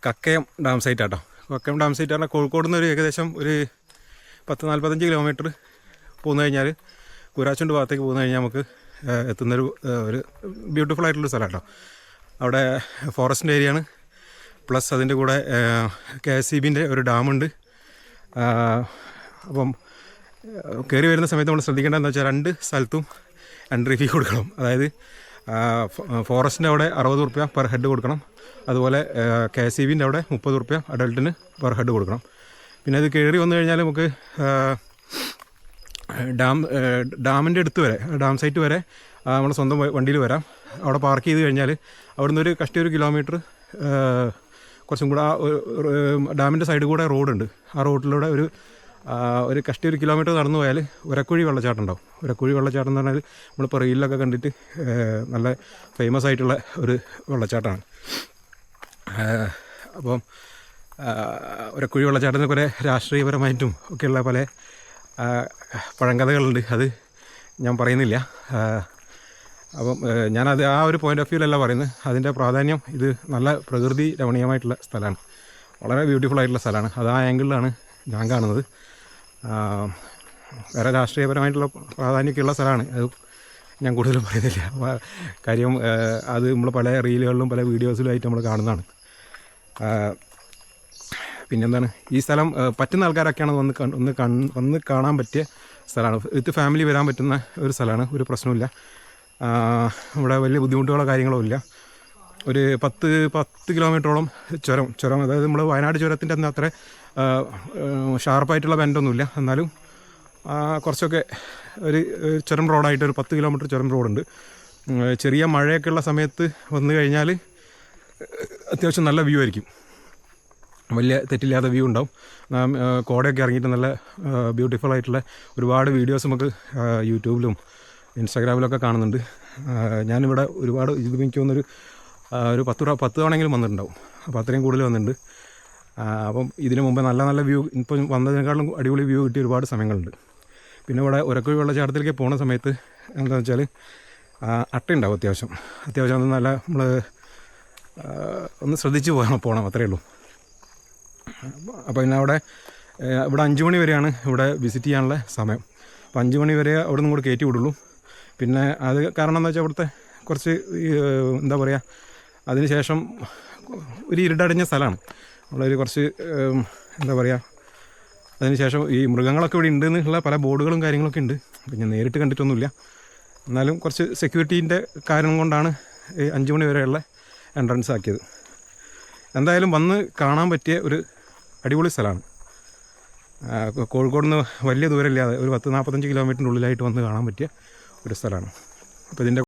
Kakkayam dam site ആട്ടോ. Kakkayam dam site പറഞ്ഞാൽ കോഴിക്കോട് നിന്ന് ഒരു ഏകദേശം ഒരു 10-45 കിലോമീറ്റർ പോന്നു കഴിഞ്ഞാൽ കൂരാച്ചുണ്ട് ഭാഗത്തേക്ക് പോന്നു കഴിഞ്ഞാൽ നമുക്ക് എത്തുന്നൊരു ഒരു ബ്യൂട്ടിഫുൾ ആയിട്ടുള്ളൊരു സ്ഥലം കേട്ടോ. അവിടെ ഫോറസ്റ്റിൻ്റെ ഏരിയയാണ്, പ്ലസ് അതിൻ്റെ കൂടെ KSEBിൻ്റെ ഒരു ഡാമുണ്ട്. അപ്പം കയറി വരുന്ന സമയത്ത് നമ്മൾ ശ്രദ്ധിക്കേണ്ടതെന്ന് വെച്ചാൽ 2 സ്ഥലത്തും എൻട്രി ഫീ കൊടുക്കണം. അതായത് ഫോറസ്റ്റിൻ്റെ അവിടെ 60 റുപ്യ പെർ ഹെഡ് കൊടുക്കണം. അതുപോലെ KSEBിൻ്റെ അവിടെ 30 റുപ്യ അഡൾട്ടിന് പെർ ഹെഡ് കൊടുക്കണം. പിന്നെ അത് കയറി വന്നു കഴിഞ്ഞാൽ നമുക്ക് ഡാമിൻ്റെ അടുത്ത് വരെ, ഡാം സൈറ്റ് വരെ നമ്മൾ സ്വന്തം വണ്ടിയിൽ വരാം. അവിടെ പാർക്ക് ചെയ്ത് കഴിഞ്ഞാൽ അവിടെ നിന്ന് ഒരു കിലോമീറ്റർ കുറച്ചും കൂടെ ഡാമിൻ്റെ സൈഡിൽ കൂടെ റോഡുണ്ട്. ആ റോഡിലൂടെ ഒരു കിലോമീറ്റർ നടന്നു പോയാൽ ഉരക്കുഴി വെള്ളച്ചാട്ടം ഉണ്ടാവും. ഉരക്കുഴി വെള്ളച്ചാട്ടം എന്ന് പറഞ്ഞാൽ നമ്മളിപ്പോൾ റീലിലൊക്കെ കണ്ടിട്ട് നല്ല ഫേമസ് ആയിട്ടുള്ള ഒരു വെള്ളച്ചാട്ടമാണ്. അപ്പം ഉരക്കുഴി വെള്ളച്ചാട്ടത്തിന് കുറേ രാഷ്ട്രീയപരമായിട്ടും ഒക്കെയുള്ള പല പഴങ്കഥകളുണ്ട്, അത് ഞാൻ പറയുന്നില്ല. അപ്പം ഞാനത് ആ ഒരു പോയിൻ്റ് ഓഫ് വ്യൂവിലല്ല പറയുന്നത്. അതിൻ്റെ പ്രാധാന്യം, ഇത് നല്ല പ്രകൃതി രമണീയമായിട്ടുള്ള സ്ഥലമാണ്, വളരെ ബ്യൂട്ടിഫുൾ ആയിട്ടുള്ള സ്ഥലമാണ്. അത് ആ ആംഗിളിലാണ് ഞാൻ കാണുന്നത്. വേറെ രാഷ്ട്രീയപരമായിട്ടുള്ള പ്രാധാന്യമൊക്കെയുള്ള സ്ഥലമാണ്, അത് ഞാൻ കൂടുതലും പറയുന്നില്ല. കാര്യം അത് നമ്മൾ പല റീലുകളിലും പല വീഡിയോസിലുമായിട്ട് നമ്മൾ കാണുന്നതാണ്. പിന്നെന്താണ്, ഈ സ്ഥലം പറ്റുന്ന ആൾക്കാരൊക്കെയാണ് വന്ന് കാണാൻ പറ്റിയ സ്ഥലമാണ്. വിത്ത് ഫാമിലി വരാൻ പറ്റുന്ന ഒരു സ്ഥലമാണ്, ഒരു പ്രശ്നമില്ല. ഇവിടെ വലിയ ബുദ്ധിമുട്ടുകളോ കാര്യങ്ങളോ ഇല്ല. ഒരു 10 കിലോമീറ്ററോളം ചുരം, അതായത് നമ്മൾ വയനാട് ചുരത്തിൻ്റെ അന്ന് അത്ര ഷാർപ്പായിട്ടുള്ള ബെൻഡൊന്നുമില്ല, എന്നാലും കുറച്ചൊക്കെ ഒരു ചുരം റോഡായിട്ട് ഒരു 10 കിലോമീറ്റർ ചുരം റോഡുണ്ട്. ചെറിയ മഴയൊക്കെ ഉള്ള സമയത്ത് വന്നു കഴിഞ്ഞാൽ അത്യാവശ്യം നല്ല വ്യൂ ആയിരിക്കും, വലിയ തെറ്റില്ലാത്ത വ്യൂ ഉണ്ടാവും. കോടയൊക്കെ ഇറങ്ങിയിട്ട് നല്ല ബ്യൂട്ടിഫുൾ ആയിട്ടുള്ള ഒരുപാട് വീഡിയോസ് നമുക്ക് യൂട്യൂബിലും ഇൻസ്റ്റാഗ്രാമിലൊക്കെ കാണുന്നുണ്ട്. ഞാനിവിടെ ഒരുപാട്, ഇത് എനിക്ക് തോന്നുന്നൊരു 10 തവണയെങ്കിലും വന്നിട്ടുണ്ടാവും. അപ്പോൾ അത്രയും കൂടുതൽ വന്നിട്ടുണ്ട്. അപ്പം ഇതിനു മുമ്പ് നല്ല വ്യൂ, ഇപ്പം വന്നതിനേക്കാളും അടിപൊളി വ്യൂ കിട്ടിയ ഒരുപാട് സമയങ്ങളുണ്ട്. പിന്നെ ഇവിടെ ഉരക്കുഴി വെള്ളച്ചാട്ടത്തിലേക്ക് പോകുന്ന സമയത്ത് എന്താണെന്ന് വെച്ചാൽ അട്ടയുണ്ടാവും അത്യാവശ്യം അത് നല്ല നമ്മൾ ഒന്ന് ശ്രദ്ധിച്ച് പോകണം, അത്രയേ ഉള്ളൂ. അപ്പോൾ പിന്നെ ഇവിടെ 5 മണി വരെയാണ് ഇവിടെ വിസിറ്റ് ചെയ്യാനുള്ള സമയം. അപ്പോൾ 5 മണി വരെ അവിടെ നിന്ന് കൂടെ കയറ്റി വിടുള്ളൂ. പിന്നെ അത് കാരണം എന്താ വെച്ചാൽ ഇവിടുത്തെ കുറച്ച് എന്താ പറയുക, അതിന് ശേഷം ഒരു ഇരുടടഞ്ഞ സ്ഥലമാണ്. നമ്മളൊരു കുറച്ച് എന്താ പറയുക, അതിന് ശേഷം ഈ മൃഗങ്ങളൊക്കെ ഇവിടെ ഉണ്ട് എന്നുള്ള പല ബോർഡുകളും കാര്യങ്ങളൊക്കെ ഉണ്ട്. അപ്പം ഞാൻ നേരിട്ട് കണ്ടിട്ടൊന്നുമില്ല, എന്നാലും കുറച്ച് സെക്യൂരിറ്റീൻ്റെ കാരണം കൊണ്ടാണ് 5 മണി വരെയുള്ള എൻട്രൻസ് ആക്കിയത്. എന്തായാലും വന്ന് കാണാൻ പറ്റിയ ഒരു അടിപൊളി സ്ഥലമാണ്. കോഴിക്കോട് നിന്ന് വലിയ ദൂരമില്ലാതെ ഒരു 10-45 കിലോമീറ്ററിൻ്റെ ഉള്ളിലായിട്ട് വന്ന് കാണാൻ പറ്റിയ ഒരു സ്ഥലമാണ്. അപ്പോൾ ഇതിൻ്റെ